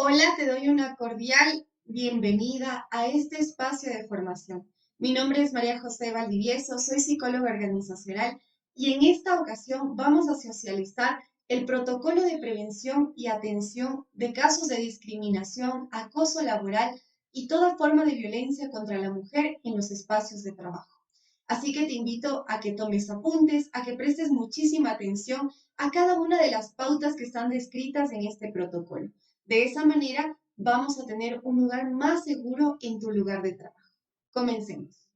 Hola, te doy una cordial bienvenida a este espacio de formación. Mi nombre es María José Valdivieso, soy psicóloga organizacional y en esta ocasión vamos a socializar el protocolo de prevención y atención de casos de discriminación, acoso laboral y toda forma de violencia contra la mujer en los espacios de trabajo. Así que te invito a que tomes apuntes, a que prestes muchísima atención a cada una de las pautas que están descritas en este protocolo. De esa manera vamos a tener un lugar más seguro en tu lugar de trabajo. Comencemos.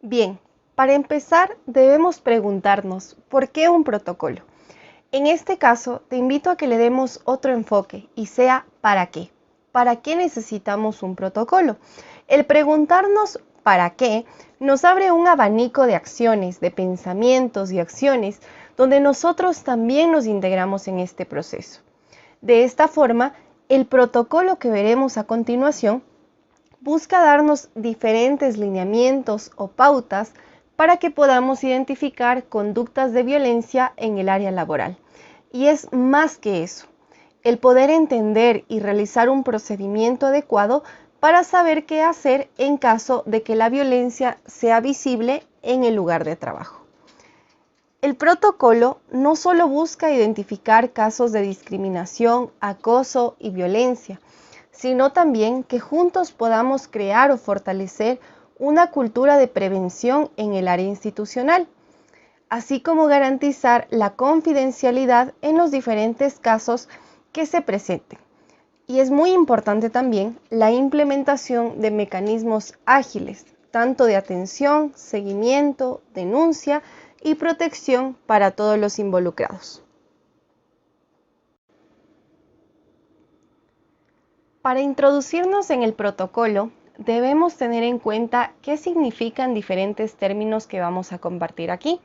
Bien, para empezar debemos preguntarnos, ¿por qué un protocolo? En este caso, te invito a que le demos otro enfoque y sea ¿para qué? ¿Para qué necesitamos un protocolo? El preguntarnos ¿para qué? Nos abre un abanico de acciones, de pensamientos y acciones donde nosotros también nos integramos en este proceso. De esta forma, el protocolo que veremos a continuación busca darnos diferentes lineamientos o pautas para que podamos identificar conductas de violencia en el área laboral. Y es más que eso, el poder entender y realizar un procedimiento adecuado para saber qué hacer en caso de que la violencia sea visible en el lugar de trabajo. El protocolo no solo busca identificar casos de discriminación, acoso y violencia, sino también que juntos podamos crear o fortalecer una cultura de prevención en el área institucional, así como garantizar la confidencialidad en los diferentes casos que se presenten. Y es muy importante también la implementación de mecanismos ágiles, tanto de atención, seguimiento, denuncia y protección para todos los involucrados. Para introducirnos en el protocolo, debemos tener en cuenta qué significan diferentes términos que vamos a compartir aquí.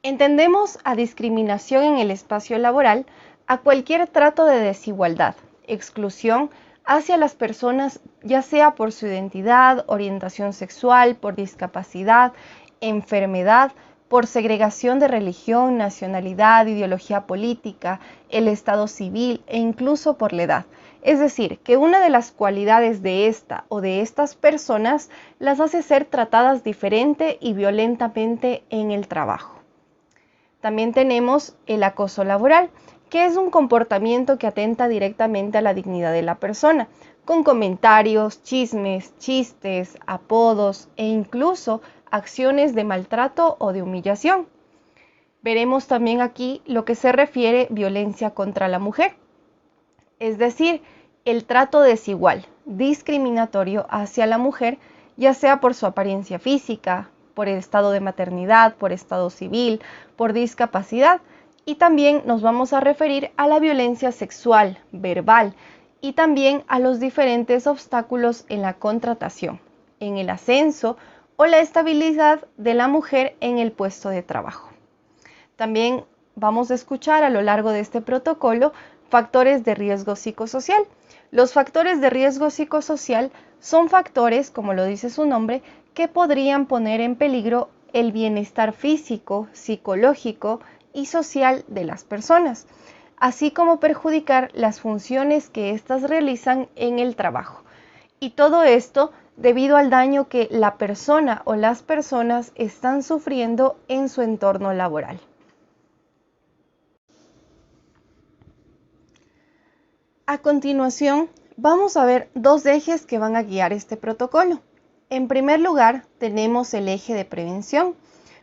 Entendemos a discriminación en el espacio laboral a cualquier trato de desigualdad, exclusión hacia las personas, ya sea por su identidad, orientación sexual, por discapacidad, enfermedad, por segregación de religión, nacionalidad, ideología política, el estado civil e incluso por la edad. Es decir, que una de las cualidades de esta o de estas personas las hace ser tratadas diferente y violentamente en el trabajo. También tenemos el acoso laboral, que es un comportamiento que atenta directamente a la dignidad de la persona, con comentarios, chismes, chistes, apodos e incluso acciones de maltrato o de humillación. Veremos también aquí lo que se refiere violencia contra la mujer, es decir, el trato desigual, discriminatorio hacia la mujer, ya sea por su apariencia física, por el estado de maternidad, por estado civil, por discapacidad, y también nos vamos a referir a la violencia sexual, verbal, y también a los diferentes obstáculos en la contratación, en el ascenso o la estabilidad de la mujer en el puesto de trabajo. También vamos a escuchar a lo largo de este protocolo factores de riesgo psicosocial. Los factores de riesgo psicosocial son factores, como lo dice su nombre, que podrían poner en peligro el bienestar físico, psicológico y social de las personas, así como perjudicar las funciones que éstas realizan en el trabajo. Y todo esto debido al daño que la persona o las personas están sufriendo en su entorno laboral. A continuación, vamos a ver dos ejes que van a guiar este protocolo. En primer lugar, tenemos el eje de prevención.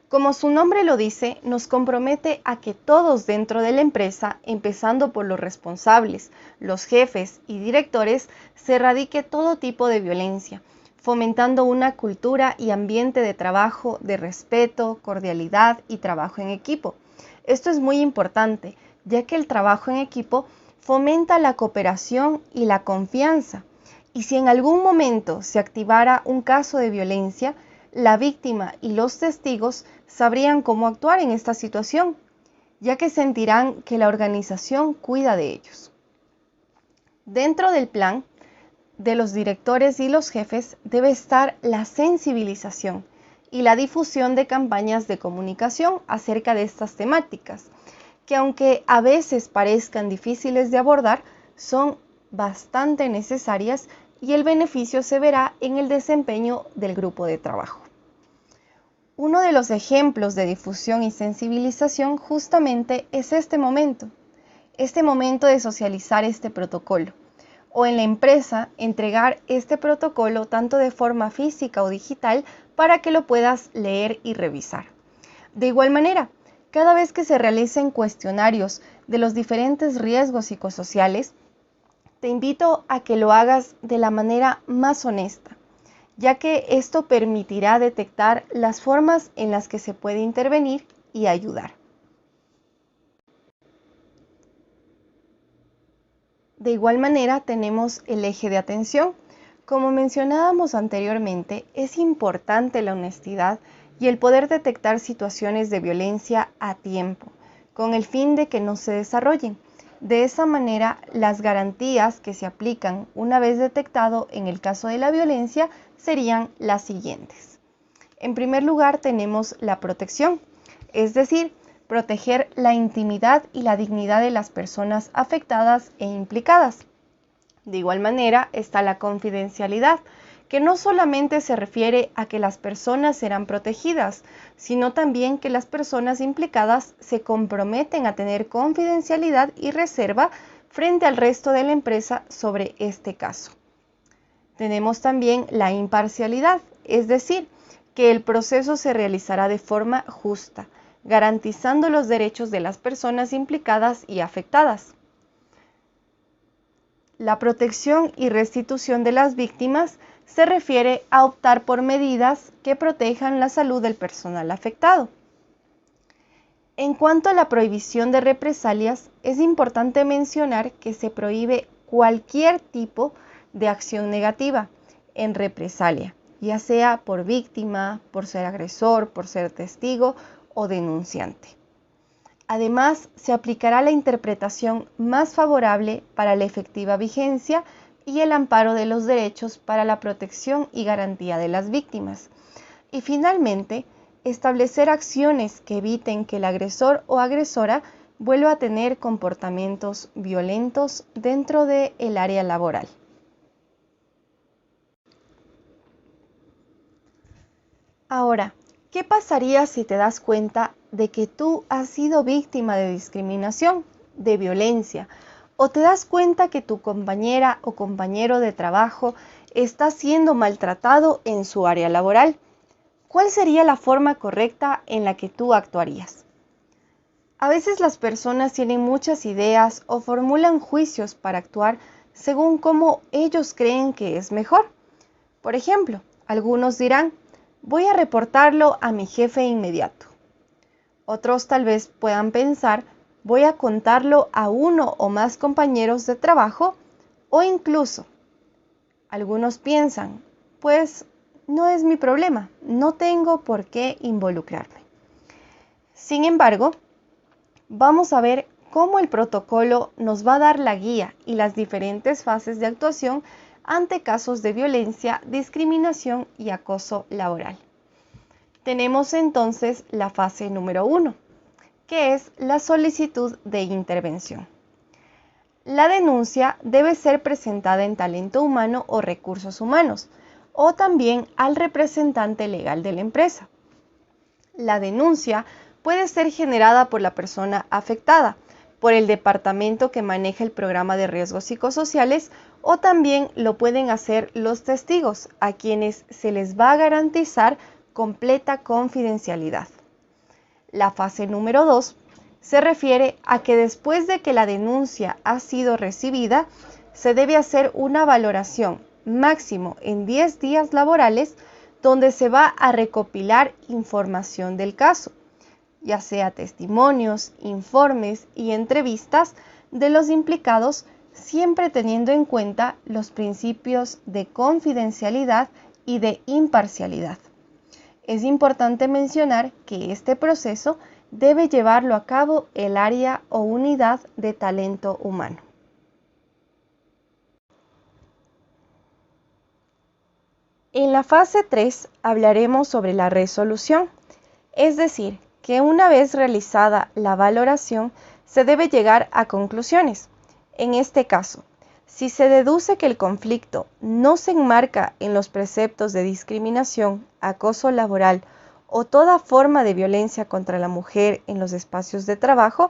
Como su nombre lo dice, nos compromete a que todos dentro de la empresa, empezando por los responsables, los jefes y directores, se erradique todo tipo de violencia, fomentando una cultura y ambiente de trabajo de respeto, cordialidad y trabajo en equipo. Esto es muy importante, ya que el trabajo en equipo fomenta la cooperación y la confianza. Y si en algún momento se activara un caso de violencia, la víctima y los testigos sabrían cómo actuar en esta situación, ya que sentirán que la organización cuida de ellos. Dentro del plan, de los directores y los jefes debe estar la sensibilización y la difusión de campañas de comunicación acerca de estas temáticas, que aunque a veces parezcan difíciles de abordar, son bastante necesarias y el beneficio se verá en el desempeño del grupo de trabajo. Uno de los ejemplos de difusión y sensibilización justamente es este momento de socializar este protocolo, o en la empresa entregar este protocolo tanto de forma física o digital para que lo puedas leer y revisar. De igual manera, cada vez que se realicen cuestionarios de los diferentes riesgos psicosociales, te invito a que lo hagas de la manera más honesta, ya que esto permitirá detectar las formas en las que se puede intervenir y ayudar. De igual manera, tenemos el eje de atención. Como mencionábamos anteriormente, es importante la honestidad y el poder detectar situaciones de violencia a tiempo, con el fin de que no se desarrollen. De esa manera, las garantías que se aplican una vez detectado en el caso de la violencia serían las siguientes. En primer lugar, tenemos la protección, es decir, proteger la intimidad y la dignidad de las personas afectadas e implicadas. De igual manera está la confidencialidad, que no solamente se refiere a que las personas serán protegidas, sino también que las personas implicadas se comprometen a tener confidencialidad y reserva frente al resto de la empresa sobre este caso. Tenemos también la imparcialidad, es decir, que el proceso se realizará de forma justa, garantizando los derechos de las personas implicadas y afectadas. La protección y restitución de las víctimas se refiere a optar por medidas que protejan la salud del personal afectado. En cuanto a la prohibición de represalias, es importante mencionar que se prohíbe cualquier tipo de acción negativa en represalia, ya sea por víctima, por ser agresor, por ser testigo o denunciante. Además, se aplicará la interpretación más favorable para la efectiva vigencia y el amparo de los derechos para la protección y garantía de las víctimas. Y finalmente, establecer acciones que eviten que el agresor o agresora vuelva a tener comportamientos violentos dentro del área laboral. Ahora, ¿qué pasaría si te das cuenta de que tú has sido víctima de discriminación, de violencia, o te das cuenta que tu compañera o compañero de trabajo está siendo maltratado en su área laboral? ¿Cuál sería la forma correcta en la que tú actuarías? A veces las personas tienen muchas ideas o formulan juicios para actuar según cómo ellos creen que es mejor. Por ejemplo, algunos dirán: voy a reportarlo a mi jefe inmediato. Otros tal vez puedan pensar: voy a contarlo a uno o más compañeros de trabajo, o incluso algunos piensan: pues no es mi problema, no tengo por qué involucrarme. Sin embargo, vamos a ver cómo el protocolo nos va a dar la guía y las diferentes fases de actuación ante casos de violencia, discriminación y acoso laboral. Tenemos entonces la fase número 1, que es la solicitud de intervención. La denuncia debe ser presentada en talento humano o recursos humanos, o también al representante legal de la empresa. La denuncia puede ser generada por la persona afectada, por el departamento que maneja el programa de riesgos psicosociales, o también lo pueden hacer los testigos, a quienes se les va a garantizar completa confidencialidad. La fase número 2 se refiere a que después de que la denuncia ha sido recibida, se debe hacer una valoración máximo en 10 días laborales, donde se va a recopilar información del caso, ya sea testimonios, informes y entrevistas de los implicados, siempre teniendo en cuenta los principios de confidencialidad y de imparcialidad. Es importante mencionar que este proceso debe llevarlo a cabo el área o unidad de talento humano. En la fase 3 hablaremos sobre la resolución, es decir, que una vez realizada la valoración se debe llegar a conclusiones. En este caso, si se deduce que el conflicto no se enmarca en los preceptos de discriminación, acoso laboral o toda forma de violencia contra la mujer en los espacios de trabajo,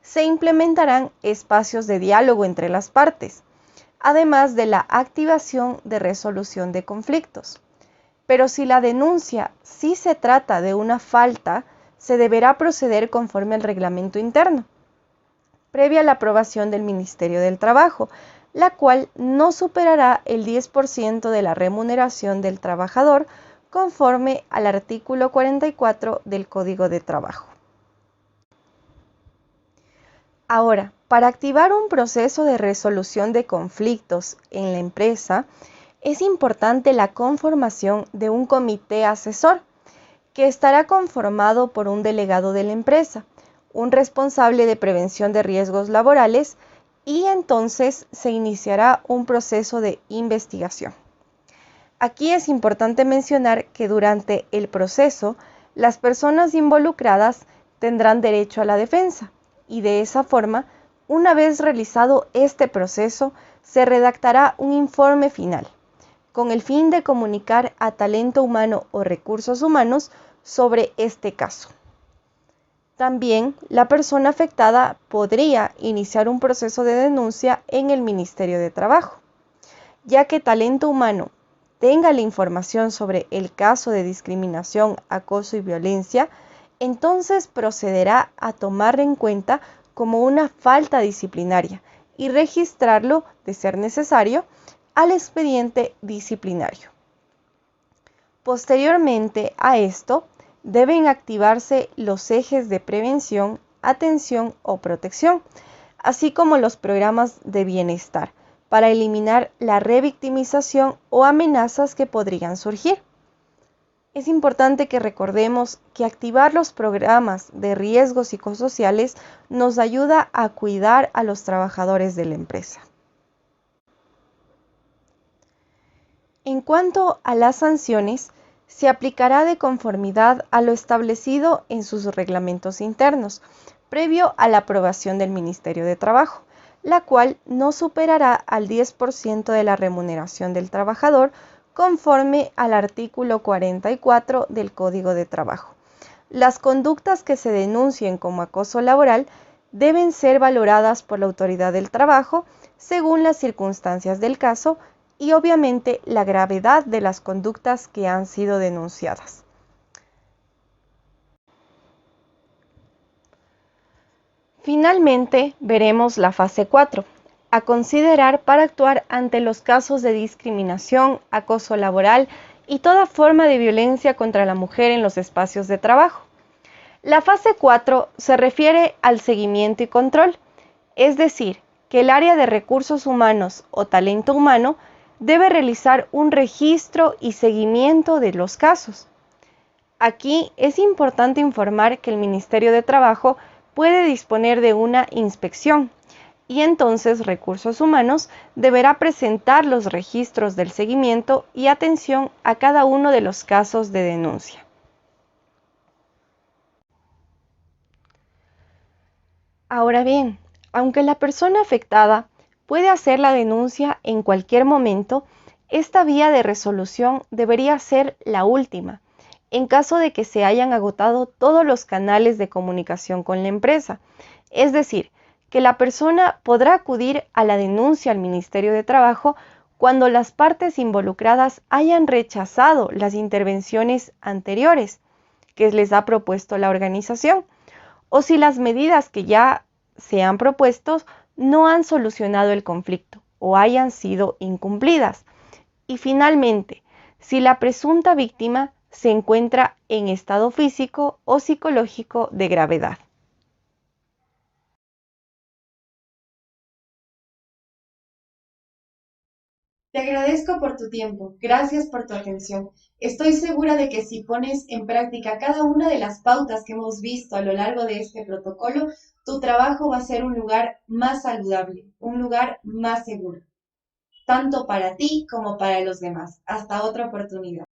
se implementarán espacios de diálogo entre las partes, además de la activación de resolución de conflictos. Pero si la denuncia sí se trata de una falta, se deberá proceder conforme al reglamento interno, previa a la aprobación del Ministerio del Trabajo, la cual no superará el 10% de la remuneración del trabajador conforme al artículo 44 del Código de Trabajo. Ahora, para activar un proceso de resolución de conflictos en la empresa, es importante la conformación de un comité asesor que estará conformado por un delegado de la empresa, un responsable de prevención de riesgos laborales y entonces se iniciará un proceso de investigación. Aquí es importante mencionar que durante el proceso las personas involucradas tendrán derecho a la defensa y de esa forma, una vez realizado este proceso, se redactará un informe final con el fin de comunicar a talento humano o recursos humanos sobre este caso. También la persona afectada podría iniciar un proceso de denuncia en el Ministerio de Trabajo, ya que talento humano tenga la información sobre el caso de discriminación, acoso y violencia, entonces procederá a tomar en cuenta como una falta disciplinaria y registrarlo, de ser necesario, al expediente disciplinario. Posteriormente a esto, deben activarse los ejes de prevención, atención o protección, así como los programas de bienestar, para eliminar la revictimización o amenazas que podrían surgir. Es importante que recordemos que activar los programas de riesgos psicosociales nos ayuda a cuidar a los trabajadores de la empresa. En cuanto a las sanciones, se aplicará de conformidad a lo establecido en sus reglamentos internos, previo a la aprobación del Ministerio de Trabajo, la cual no superará al 10% de la remuneración del trabajador conforme al artículo 44 del Código de Trabajo. Las conductas que se denuncien como acoso laboral deben ser valoradas por la autoridad del trabajo según las circunstancias del caso y obviamente la gravedad de las conductas que han sido denunciadas. Finalmente, veremos la fase 4, a considerar para actuar ante los casos de discriminación, acoso laboral y toda forma de violencia contra la mujer en los espacios de trabajo. La fase 4 se refiere al seguimiento y control, es decir, que el área de recursos humanos o talento humano debe realizar un registro y seguimiento de los casos. Aquí es importante informar que el Ministerio de Trabajo puede disponer de una inspección y entonces Recursos Humanos deberá presentar los registros del seguimiento y atención a cada uno de los casos de denuncia. Ahora bien, aunque la persona afectada puede hacer la denuncia en cualquier momento, esta vía de resolución debería ser la última, en caso de que se hayan agotado todos los canales de comunicación con la empresa. Es decir, que la persona podrá acudir a la denuncia al Ministerio de Trabajo cuando las partes involucradas hayan rechazado las intervenciones anteriores que les ha propuesto la organización, o si las medidas que ya se han propuesto no han solucionado el conflicto o hayan sido incumplidas. Y finalmente, si la presunta víctima se encuentra en estado físico o psicológico de gravedad. Te agradezco por tu tiempo, gracias por tu atención. Estoy segura de que si pones en práctica cada una de las pautas que hemos visto a lo largo de este protocolo, tu trabajo va a ser un lugar más saludable, un lugar más seguro. tanto para ti como para los demás. Hasta otra oportunidad.